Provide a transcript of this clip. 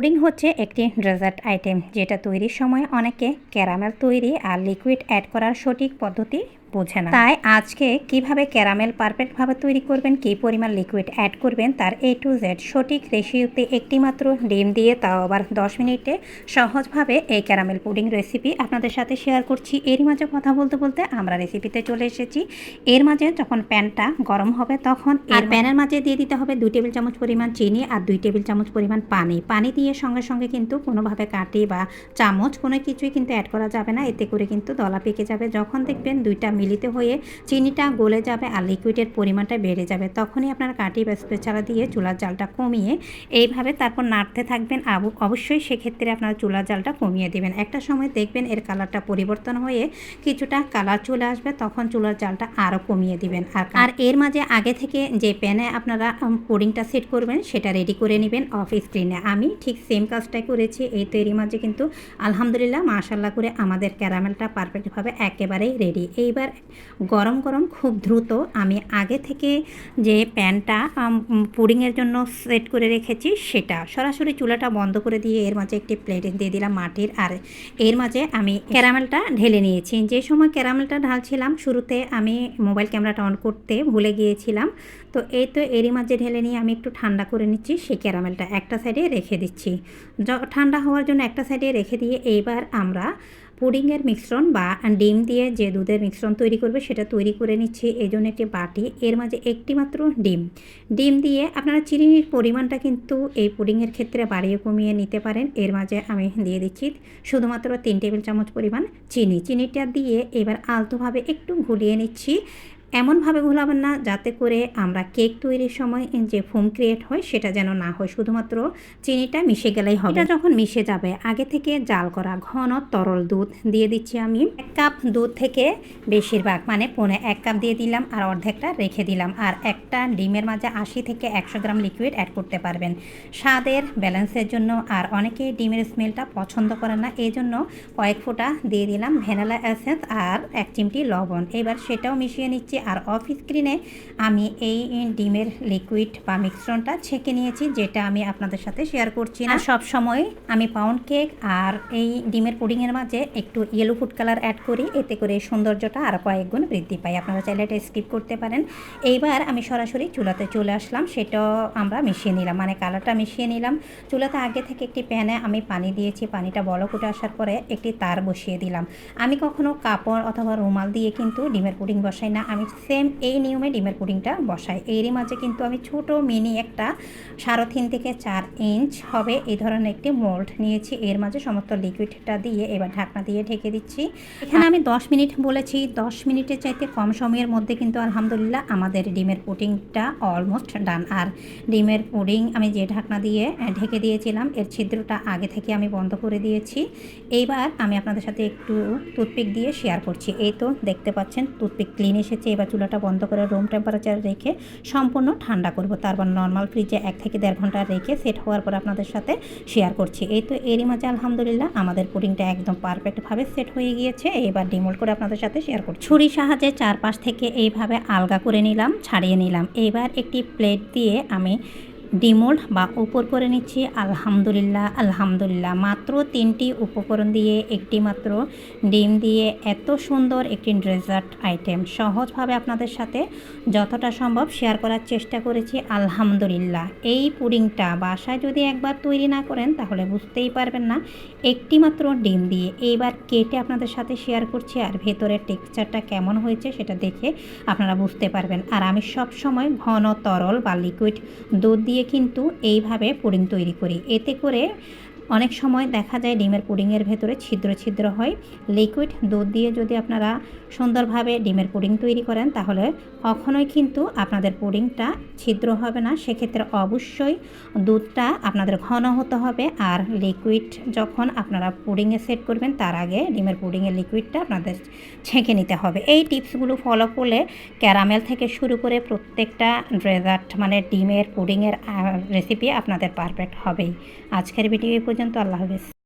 Pudding হচ্ছে একটি dessert item যেটা তৈরির সময় অনেকে ক্যারামেল তৈরি আর লিকুইড অ্যাড করার সঠিক পদ্ধতি বোঝে না। তাই আজকে কিভাবে ক্যারামেল পারফেক্টভাবে তৈরি করবেন, কী পরিমাণ লিকুইড অ্যাড করবেন তার A to Z সঠিক রেসিপিতে একটিমাত্র ডিম দিয়ে, তাও আবার 10 মিনিটে সহজভাবে এই ক্যারামেল পুডিং রেসিপি আপনাদের সাথে শেয়ার করছি। এরই মাঝে কথা বলতে বলতে আমরা রেসিপিতে চলে এসেছি। এর মাঝে যখন প্যানটা গরম হবে তখন প্যানের মাঝে দিয়ে দিতে হবে 2 টেবিল চামচ পরিমাণ চিনি আর 2 টেবিল চামচ পরিমাণ পানি দিয়ে সঙ্গে সঙ্গে কিন্তু কোনোভাবে কাঁটি বা চামচ কোনো কিছুই কিন্তু অ্যাড করা যাবে না, এতে করে কিন্তু দলা পেকে যাবে। যখন দেখবেন দুইটা মিলিত হয়ে চিনিটা গলে যাবে আর লিকুইডের পরিমাণটা বেড়ে যাবে, তখনই আপনার কাঁটি বা স্পেচারা দিয়ে চুলার জালটা কমিয়ে এইভাবে তারপর নাড়তে থাকবেন। অবশ্যই সেক্ষেত্রে আপনার চুলার জালটা কমিয়ে দেবেন। একটা সময় দেখবেন এর কালারটা পরিবর্তন হয়ে কিছুটা কালার চলে আসবে, তখন চুলার জালটা আরও কমিয়ে দিবেন। আর এর মাঝে আগে থেকে যে প্যানে আপনারা পুডিংটা সেট করবেন সেটা রেডি করে নেবেন অফ স্ক্রিনে। আমি ঠিক সেম কাজটাই করেছি। এই তৈরি মাঝে কিন্তু আলহামদুলিল্লাহ মাশাআল্লাহ করে আমাদের ক্যারামেলটা পারফেক্টভাবে একেবারেই রেডি। এইবার গরম গরম খুব দ্রুত আমি আগে থেকে যে প্যানটা পুডিংয়ের জন্য সেট করে রেখেছি সেটা সরাসরি চুলাটা বন্ধ করে দিয়ে এর মাঝে একটি প্লেট দিয়ে দিলাম মাটির, আর এর মাঝে আমি ক্যারামেলটা ঢেলে নিয়েছি। যে সময় ক্যারামেলটা ঢালছিলাম শুরুতে আমি মোবাইল ক্যামেরাটা অন করতে ভুলে গিয়েছিলাম, তো এই তো এরই মাঝে ঢেলে নিয়ে আমি একটু ঠান্ডা করে নিচ্ছি। সেই ক্যারামেলটা একটা সাইডে রেখে দিচ্ছি, ঠান্ডা হওয়ার জন্য একটা সাইডে রেখে দিয়ে এইবার আমরা পুডিংয়ের মিশ্রণ বা ডিম দিয়ে যে দুধের মিশ্রণ তৈরি করবে সেটা তৈরি করে নিচ্ছি। এই জন্য একটি বাটি, এর মাঝে একটি মাত্র ডিম দিয়ে আপনারা চিনির পরিমাণটা কিন্তু এই পুডিংয়ের ক্ষেত্রে বাড়িয়ে কমিয়ে নিতে পারেন। এর মাঝে আমি দিয়ে দিচ্ছি শুধুমাত্র 3 টেবিল চামচ পরিমাণ চিনিটা দিয়ে এবার আলতোভাবে একটু ঘুলিয়ে নিচ্ছি। এমনভাবে ঘোলাবেন না যাতে করে আমরা কেক তৈরির সময় যে ফোম ক্রিয়েট হয় সেটা যেন না হয়, শুধুমাত্র চিনিটা মিশে গেলেই হবে। এটা যখন মিশে যাবে আগে থেকে জাল করা ঘন তরল দুধ দিয়ে দিচ্ছি আমি। 1 কাপ দুধ থেকে বেশিরভাগ মানে 1 কাপ দিয়ে দিলাম আর অর্ধেকটা রেখে দিলাম। আর একটা ডিমের মাঝে 80 থেকে 100 গ্রাম লিকুইড অ্যাড করতে পারবেন স্বাদের ব্যালেন্সের জন্য। আর অনেকে ডিমের স্মেলটা পছন্দ করে না, এই জন্য কয়েক ফোঁটা দিয়ে দিলাম ভ্যানিলা এসেন্স আর 1 চিমটি লবণ। এবার সেটাও মিশিয়ে নিচ্ছি। আর অফ স্ক্রিনে আমি এই ডিমের লিকুইড বা মিশ্রণটা ছেঁকে নিয়েছি, যেটা আমি আপনাদের সাথে শেয়ার করছি না। সব সময় আমি পাউন্ড কেক আর এই ডিমের পুডিংয়ের মাঝে একটু ইয়েলো ফুড কালার অ্যাড করি, এতে করে সৌন্দর্যটা আরও কয়েক গুণ বৃদ্ধি পায়। আপনারা চাইলে এটা স্কিপ করতে পারেন। এইবার আমি সরাসরি চুলাতে চলে আসলাম, সেটাও আমরা মিশিয়ে নিলাম, মানে কালারটা মিশিয়ে নিলাম। চুলাতে আগে থেকে একটি প্যানে আমি পানি দিয়েছি, পানিটা বলক উঠে আসার পরে একটি তার বসিয়ে দিলাম। আমি কখনো কাপড় অথবা রুমাল দিয়ে কিন্তু ডিমের পুডিং বসাই না, আমি সেম এই নিয়মে ডিমের পুডিংটা বসাই। এরই মাঝে কিন্তু আমি ছোট মিনি একটা 3.5 থেকে 4 ইঞ্চ হবে এই ধরনের একটি মোল্ড নিয়েছি। এর মাঝে সমস্ত লিকুইডটা দিয়ে এবার ঢাকনা দিয়ে ঢেকে দিচ্ছি। এখানে আমি 10 মিনিট বলেছি, 10 মিনিটের চাইতে কম সময়ের মধ্যে কিন্তু আলহামদুলিল্লাহ আমাদের ডিমের পুডিংটা অলমোস্ট ডান। আর ডিমের পুডিং আমি যে ঢাকনা দিয়ে ঢেকে দিয়েছিলাম এর ছিদ্রটা আগে থেকে আমি বন্ধ করে দিয়েছি। এইবার আমি আপনাদের সাথে একটু টুথপিক দিয়ে শেয়ার করছি। এই তো দেখতে পাচ্ছেন টুথপিক ক্লিন এসেছে। এবার চুলাটা বন্ধ করে রুম টেম্পারেচারে রেখে সম্পূর্ণ ঠান্ডা করব, তারপর নর্মাল ফ্রিজে 1 থেকে 1.5 ঘন্টা রেখে সেট হওয়ার পর আপনাদের সাথে শেয়ার করছি। এই তো এরই মাঝে আলহামদুলিল্লাহ আমাদের পুডিংটা একদম পারফেক্টভাবে সেট হয়ে গিয়েছে। এবার ডিমোল্ড করে আপনাদের সাথে শেয়ার করছি। ছুরির সাহায্যে চারপাশ থেকে এইভাবে আলগা করে নিলাম, ছাড়িয়ে নিলাম। এইবার একটি প্লেট দিয়ে আমি ডিমোল্ড বা উপর করে নিচ্ছি। আলহামদুলিল্লাহ মাত্র 3টি উপকরণ দিয়ে একটি মাত্র ডিম দিয়ে এত সুন্দর একটি ডেজার্ট আইটেম সহজভাবে আপনাদের সাথে যতটা সম্ভব শেয়ার করার চেষ্টা করেছি। আলহামদুলিল্লাহ এই পুডিংটা বাসায় যদি একবার তৈরি না করেন তাহলে বুঝতেই পারবেন না। একটি মাত্র ডিম দিয়ে এইবার কেটে আপনাদের সাথে শেয়ার করছি, আর ভেতরের টেক্সচারটা কেমন হয়েছে সেটা দেখে আপনারা বুঝতে পারবেন। আর আমি সব সময় ঘন তরল বা লিকুইড দুধ দিয়ে কিন্তু এইভাবে পুডিং তৈরি করি, এতে করে অনেক সময় দেখা যায় ডিমের পুডিংয়ের ভেতরে ছিদ্র হয়। লিকুইড দুধ দিয়ে যদি আপনারা সুন্দরভাবে ডিমের পুডিং তৈরি করেন তাহলে কখনোই কিন্তু আপনাদের পুডিংটা ছিদ্র হবে না। সেক্ষেত্রে অবশ্যই দুধটা আপনাদের ঘন হতে হবে, আর লিকুইড যখন আপনারা পুডিংয়ে সেট করবেন তার আগে ডিমের পুডিংয়ের লিকুইডটা আপনাদের ছেঁকে নিতে হবে। এই টিপসগুলো ফলো করলে ক্যারামেল থেকে শুরু করে প্রত্যেকটা ডেজার্ট মানে ডিমের পুডিংয়ের রেসিপি আপনাদের পারফেক্ট হবেই। আজকের ভিডিও এই পর্যন্ত। আল্লাহ হাফেজ।